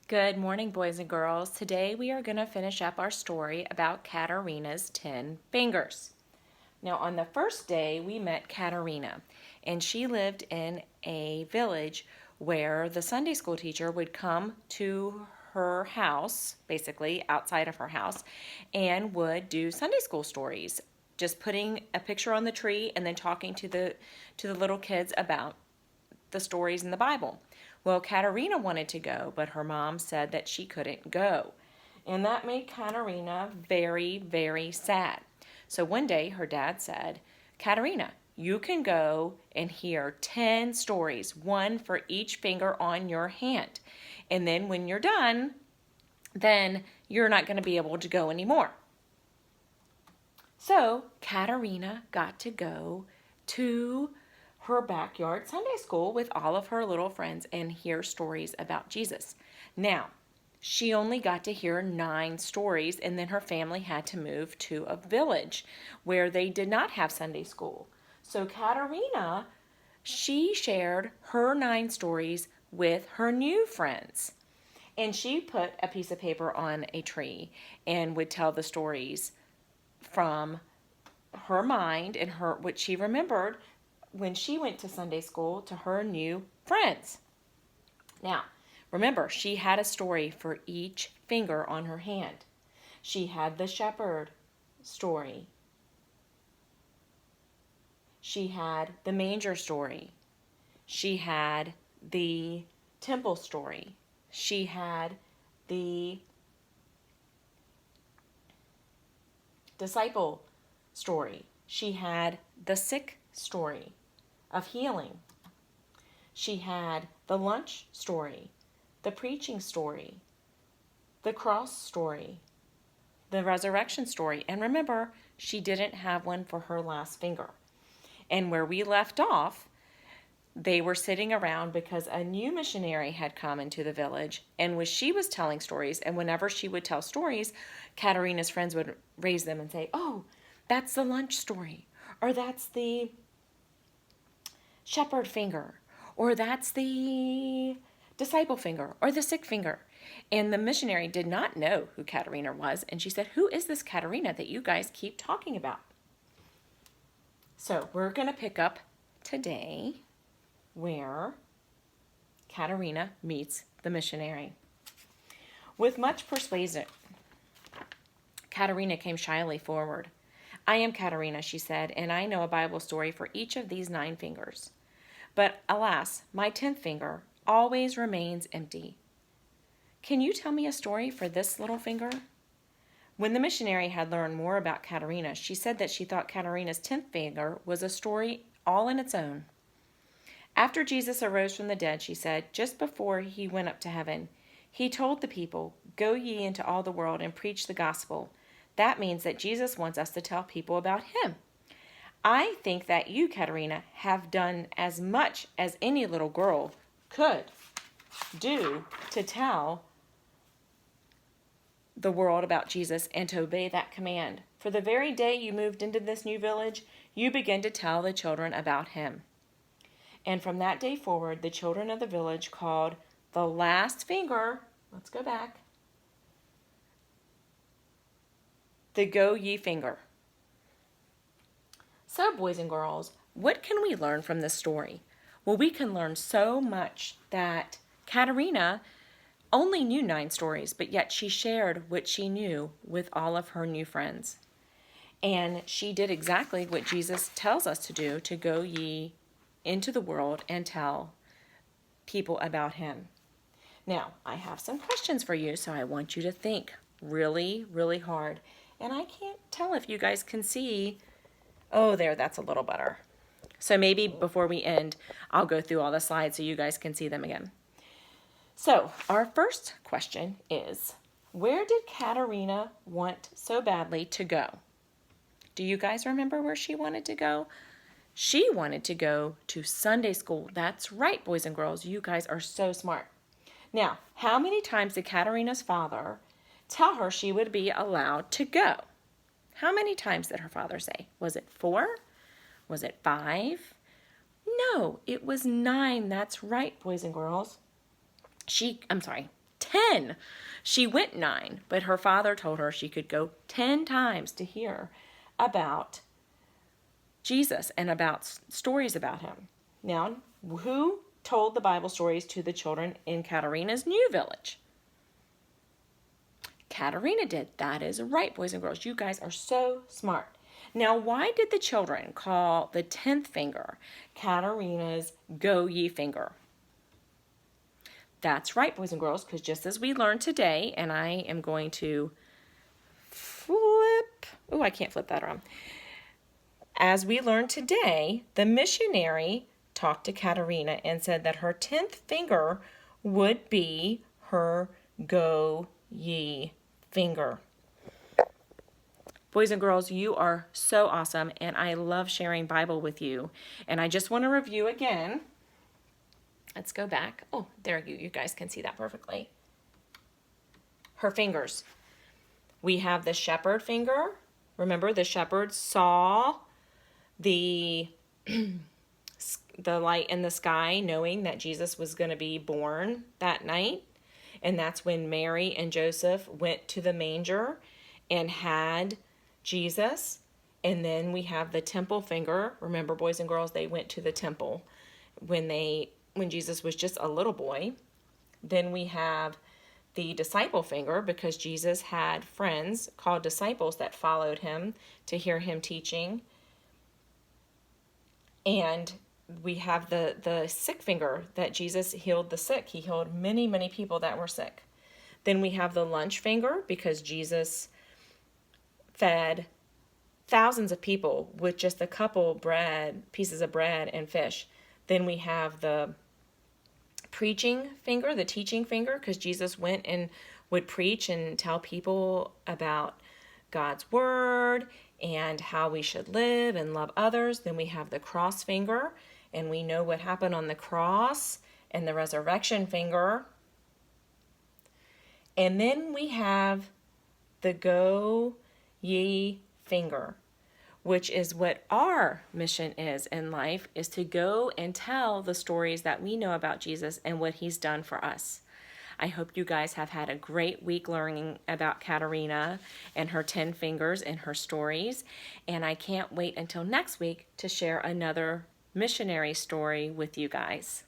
Good morning, boys and girls. Today we are going to finish up our story about Catarina's 10 fingers. Now, on the first day, we met Catarina, and she lived in a village where the Sunday school teacher would come to her house, basically outside of her house, and would do Sunday school stories, just putting a picture on the tree and then talking to the little kids about the stories in the Bible. Well, Catarina wanted to go, but her mom said that she couldn't go. And that made Catarina very, very sad. So one day her dad said, Catarina, you can go and hear 10 stories, one for each finger on your hand. And then when you're done, then you're not going to be able to go anymore. So Catarina got to go to her backyard Sunday school with all of her little friends and hear stories about Jesus. Now, she only got to hear 9 stories, and then her family had to move to a village where they did not have Sunday school. So Catarina, she shared her 9 stories with her new friends. And she put a piece of paper on a tree and would tell the stories from her mind and her what she remembered when she went to Sunday school to her new friends. Now, remember, she had a story for each finger on her hand. She had the shepherd story. She had the manger story. She had the temple story. She had the disciple story. She had the sick story of healing. She had the lunch story, the preaching story, the cross story, the resurrection story. And remember, she didn't have one for her last finger. And where we left off, they were sitting around because a new missionary had come into the village, and she was telling stories, and whenever she would tell stories, Catarina's friends would raise them and say, oh, that's the lunch story, or that's the shepherd finger, or that's the disciple finger, or the sick finger. And the missionary did not know who Catarina was, and she said, who is this Catarina that you guys keep talking about? So we're going to pick up today where Catarina meets the missionary. With much persuasion, Catarina came shyly forward. I am Catarina, she said, and I know a Bible story for each of these 9 fingers. But alas, my 10th finger always remains empty. Can you tell me a story for this little finger? When the missionary had learned more about Catarina, she said that she thought Catarina's 10th finger was a story all in its own. After Jesus arose from the dead, she said, just before he went up to heaven, he told the people, go ye into all the world and preach the gospel. That means that Jesus wants us to tell people about him. I think that you, Catarina, have done as much as any little girl could do to tell the world about Jesus and to obey that command. For the very day you moved into this new village, you began to tell the children about him. And from that day forward, the children of the village called the last finger, let's go back, the go ye finger. So, boys and girls, what can we learn from this story? Well, we can learn so much that Catarina only knew 9 stories, but yet she shared what she knew with all of her new friends. And she did exactly what Jesus tells us to do, to go ye into the world and tell people about him. Now, I have some questions for you, so I want you to think really, really hard. And I can't tell if you guys can see. Oh, there, that's a little better. So maybe before we end, I'll go through all the slides so you guys can see them again. So our first question is, where did Catarina want so badly to go? Do you guys remember where she wanted to go? She wanted to go to Sunday school. That's right, boys and girls. You guys are so smart. Now, how many times did Catarina's father tell her she would be allowed to go? How many times did her father say? Was it 4? Was it 5? No, it was 9. That's right, boys and girls. 10 10. She went 9, but her father told her she could go 10 times to hear about Jesus and about stories about him. Now, who told the Bible stories to the children in Catarina's new village? Catarina did. That is right, boys and girls. You guys are so smart. Now, why did the children call the 10th finger Catarina's go ye finger? That's right, boys and girls, because just as we learned today, and I am going to flip. Oh, I can't flip that around. As we learned today, the missionary talked to Catarina and said that her 10th finger would be her go ye finger. Boys and girls, you are so awesome, and I love sharing Bible with you. And I just want to review again. Let's go back. Oh, there you guys can see that perfectly. Her fingers. We have the shepherd finger. Remember, the shepherd saw the light in the sky, knowing that Jesus was going to be born that night. And that's when Mary and Joseph went to the manger and had Jesus. And then we have the temple finger. Remember, boys and girls, they went to the temple when Jesus was just a little boy. Then we have the disciple finger, because Jesus had friends called disciples that followed him to hear him teaching. And we have the sick finger, that Jesus healed the sick. He healed many, many people that were sick. Then we have the lunch finger, because Jesus fed thousands of people with just a couple pieces of bread and fish. Then we have the preaching finger, the teaching finger, because Jesus went and would preach and tell people about God's word and how we should live and love others. Then we have the cross finger, and we know what happened on the cross, and the resurrection finger. And then we have the go ye finger, which is what our mission is in life, is to go and tell the stories that we know about Jesus and what he's done for us. I hope you guys have had a great week learning about Catarina and her 10 fingers and her stories. And I can't wait until next week to share another missionary story with you guys.